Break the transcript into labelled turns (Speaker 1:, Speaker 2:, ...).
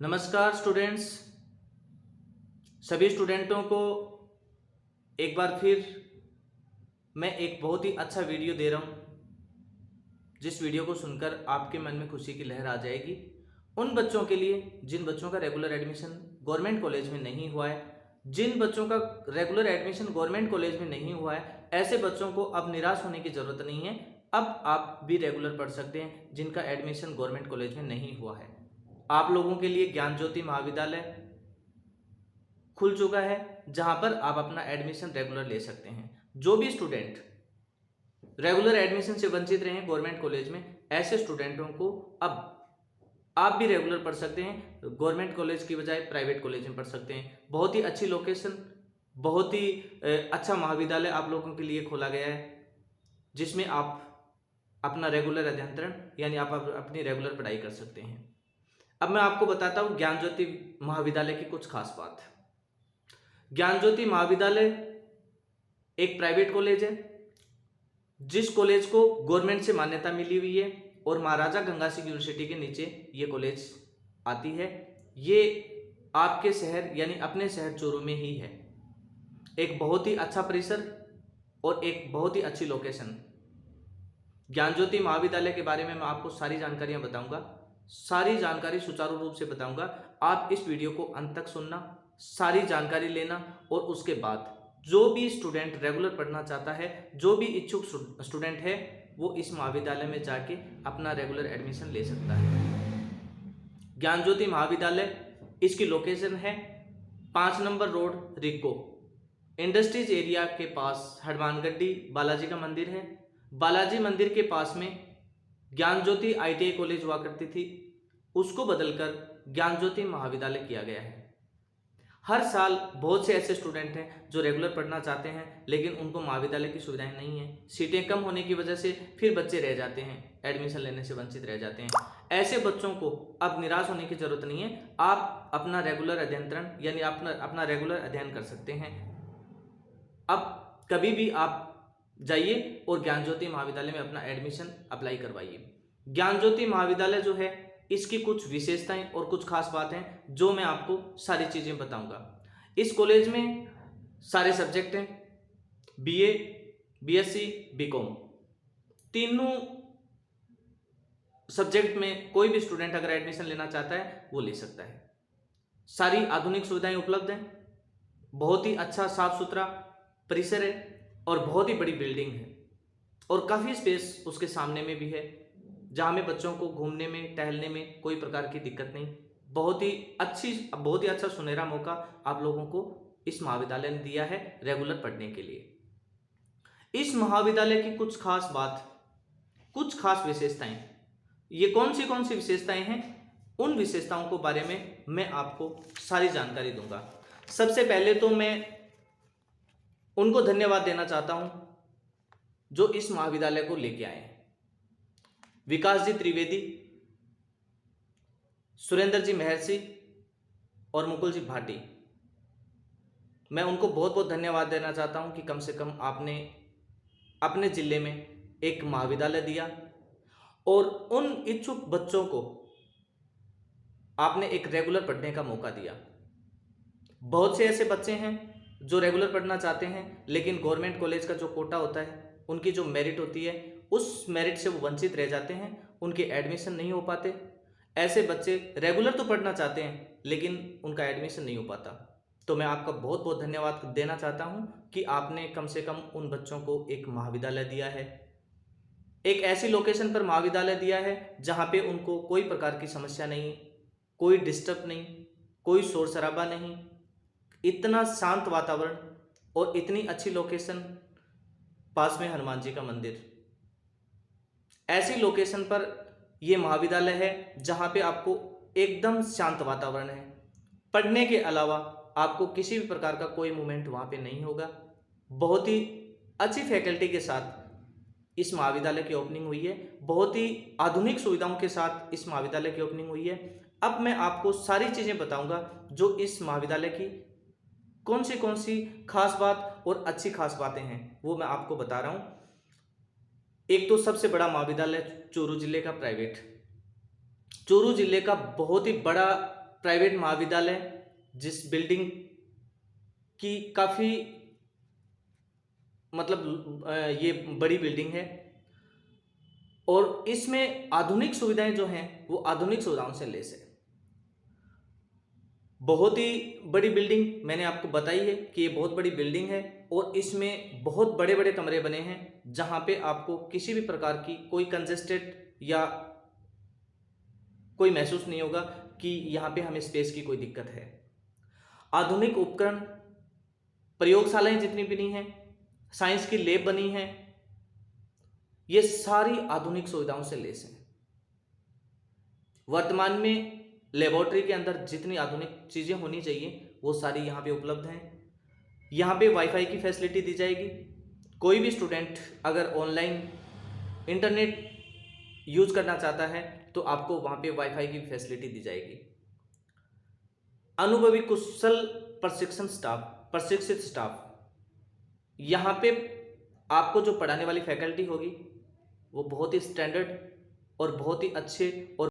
Speaker 1: नमस्कार स्टूडेंट्स। सभी स्टूडेंटों को एक बार फिर मैं एक बहुत ही अच्छा वीडियो दे रहा हूँ, जिस वीडियो को सुनकर आपके मन में खुशी की लहर आ जाएगी। उन बच्चों के लिए जिन बच्चों का रेगुलर एडमिशन गवर्नमेंट कॉलेज में नहीं हुआ है, जिन बच्चों का रेगुलर एडमिशन गवर्नमेंट कॉलेज में नहीं हुआ है, ऐसे बच्चों को अब निराश होने की ज़रूरत नहीं है। अब आप भी रेगुलर पढ़ सकते हैं जिनका एडमिशन गवर्नमेंट कॉलेज में नहीं हुआ है। आप लोगों के लिए ज्ञान ज्योति महाविद्यालय खुल चुका है, जहां पर आप अपना एडमिशन रेगुलर ले सकते हैं। जो भी स्टूडेंट रेगुलर एडमिशन से वंचित रहे हैं गवर्नमेंट कॉलेज में, ऐसे स्टूडेंटों को अब आप भी रेगुलर पढ़ सकते हैं। गवर्नमेंट कॉलेज की बजाय प्राइवेट कॉलेज में पढ़ सकते हैं। बहुत ही अच्छी लोकेशन, बहुत ही अच्छा महाविद्यालय आप लोगों के लिए खोला गया है, जिसमें आप अपना रेगुलर अध्ययन यानी आप अपनी रेगुलर पढ़ाई कर सकते हैं। अब मैं आपको बताता हूँ ज्ञान ज्योति महाविद्यालय की कुछ खास बात। ज्ञान ज्योति महाविद्यालय एक प्राइवेट कॉलेज है, जिस कॉलेज को गवर्नमेंट से मान्यता मिली हुई है और महाराजा गंगा सिंह यूनिवर्सिटी के नीचे ये कॉलेज आती है। ये आपके शहर यानी अपने शहर चूरू में ही है। एक बहुत ही अच्छा परिसर और एक बहुत ही अच्छी लोकेशन। ज्ञान ज्योति महाविद्यालय के बारे में मैं आपको सारी जानकारियां बताऊंगा, सारी जानकारी सुचारू रूप से बताऊंगा। आप इस वीडियो को अंत तक सुनना, सारी जानकारी लेना, और उसके बाद जो भी स्टूडेंट रेगुलर पढ़ना चाहता है, जो भी इच्छुक स्टूडेंट है, वो इस महाविद्यालय में जाके अपना रेगुलर एडमिशन ले सकता है। ज्ञान ज्योति महाविद्यालय, इसकी लोकेशन है 5 नंबर रोड, रिको इंडस्ट्रीज एरिया के पास हनुमानगढ़ी बालाजी का मंदिर है। बालाजी मंदिर के पास में ज्ञान ज्योति ITI कॉलेज हुआ करती थी, उसको बदलकर ज्ञान ज्योति महाविद्यालय किया गया है। हर साल बहुत से ऐसे स्टूडेंट हैं जो रेगुलर पढ़ना चाहते हैं, लेकिन उनको महाविद्यालय की सुविधाएं नहीं है। सीटें कम होने की वजह से फिर बच्चे रह जाते हैं, एडमिशन लेने से वंचित रह जाते हैं। ऐसे बच्चों को अब निराश होने की जरूरत नहीं है। आप अपना रेगुलर अध्ययन यानी अपना रेगुलर अध्ययन कर सकते हैं। अब कभी भी आप जाइए और ज्ञान ज्योति महाविद्यालय में अपना एडमिशन अप्लाई करवाइए। ज्ञान ज्योति महाविद्यालय जो है, इसकी कुछ विशेषताएं और कुछ खास बातें हैं जो मैं आपको सारी चीजें बताऊंगा। इस कॉलेज में सारे सब्जेक्ट हैं, BA, BSc, BCom, तीनों सब्जेक्ट में कोई भी स्टूडेंट अगर एडमिशन लेना चाहता है वो ले सकता है। सारी आधुनिक सुविधाएं उपलब्ध हैं, बहुत ही अच्छा साफ सुथरा परिसर है और बहुत ही बड़ी बिल्डिंग है, और काफ़ी स्पेस उसके सामने में भी है, जहाँ में बच्चों को घूमने में टहलने में कोई प्रकार की दिक्कत नहीं। बहुत ही अच्छा सुनहरा मौका आप लोगों को इस महाविद्यालय ने दिया है रेगुलर पढ़ने के लिए। इस महाविद्यालय की कुछ खास विशेषताएं, ये कौन सी विशेषताएं हैं, उन विशेषताओं के बारे में मैं आपको सारी जानकारी दूंगा। सबसे पहले तो मैं उनको धन्यवाद देना चाहता हूं जो इस महाविद्यालय को लेके आए हैं। विकास जी त्रिवेदी, सुरेंद्र जी महर्षि और मुकुल जी भाटी, मैं उनको बहुत बहुत धन्यवाद देना चाहता हूं कि कम से कम आपने अपने जिले में एक महाविद्यालय दिया और उन इच्छुक बच्चों को आपने एक रेगुलर पढ़ने का मौका दिया। बहुत से ऐसे बच्चे हैं जो रेगुलर पढ़ना चाहते हैं, लेकिन गवर्नमेंट कॉलेज का जो कोटा होता है, उनकी जो मेरिट होती है, उस मेरिट से वो वंचित रह जाते हैं, उनके एडमिशन नहीं हो पाते। ऐसे बच्चे रेगुलर तो पढ़ना चाहते हैं, लेकिन उनका एडमिशन नहीं हो पाता। तो मैं आपका बहुत बहुत धन्यवाद देना चाहता हूं कि आपने कम से कम उन बच्चों को एक महाविद्यालय दिया है, एक ऐसी लोकेशन पर महाविद्यालय दिया है जहां पे उनको कोई प्रकार की समस्या नहीं, कोई डिस्टर्ब नहीं, कोई शोर शराबा नहीं, इतना शांत वातावरण और इतनी अच्छी लोकेशन, पास में हनुमान जी का मंदिर। ऐसी लोकेशन पर यह महाविद्यालय है जहां पे आपको एकदम शांत वातावरण है। पढ़ने के अलावा आपको किसी भी प्रकार का कोई मूवमेंट वहां पे नहीं होगा। बहुत ही अच्छी फैकल्टी के साथ इस महाविद्यालय की ओपनिंग हुई है, बहुत ही आधुनिक सुविधाओं के साथ इस महाविद्यालय की ओपनिंग हुई है। अब मैं आपको सारी चीजें बताऊंगा जो इस महाविद्यालय की कौन सी खास बात और अच्छी खास बातें हैं, वो मैं आपको बता रहा हूं। एक तो सबसे बड़ा महाविद्यालय चूरू जिले का प्राइवेट, चूरू जिले का बहुत ही बड़ा प्राइवेट महाविद्यालय, जिस बिल्डिंग की काफ़ी मतलब ये बड़ी बिल्डिंग है और इसमें आधुनिक सुविधाएं जो हैं वो आधुनिक सुविधाओं से लैस है। बहुत ही बड़ी बिल्डिंग मैंने आपको बताई है कि ये बहुत बड़ी बिल्डिंग है और इसमें बहुत बड़े बड़े कमरे बने हैं जहां पे आपको किसी भी प्रकार की कोई कंजेस्टेड या कोई महसूस नहीं होगा कि यहाँ पे हमें स्पेस की कोई दिक्कत है। आधुनिक उपकरण, प्रयोगशालाएं जितनी बनी हैं, साइंस की लैब बनी हैं, ये सारी आधुनिक सुविधाओं से लैस हैं। वर्तमान में लेबोरेटरी के अंदर जितनी आधुनिक चीज़ें होनी चाहिए वो सारी यहाँ पे उपलब्ध हैं। यहाँ पे वाईफाई की फैसिलिटी दी जाएगी। कोई भी स्टूडेंट अगर ऑनलाइन इंटरनेट यूज करना चाहता है तो आपको वहाँ पे वाईफाई की फैसिलिटी दी जाएगी। अनुभवी कुशल प्रशिक्षित स्टाफ, यहाँ पे आपको जो पढ़ाने वाली फैकल्टी होगी वो बहुत ही स्टैंडर्ड और बहुत ही अच्छे और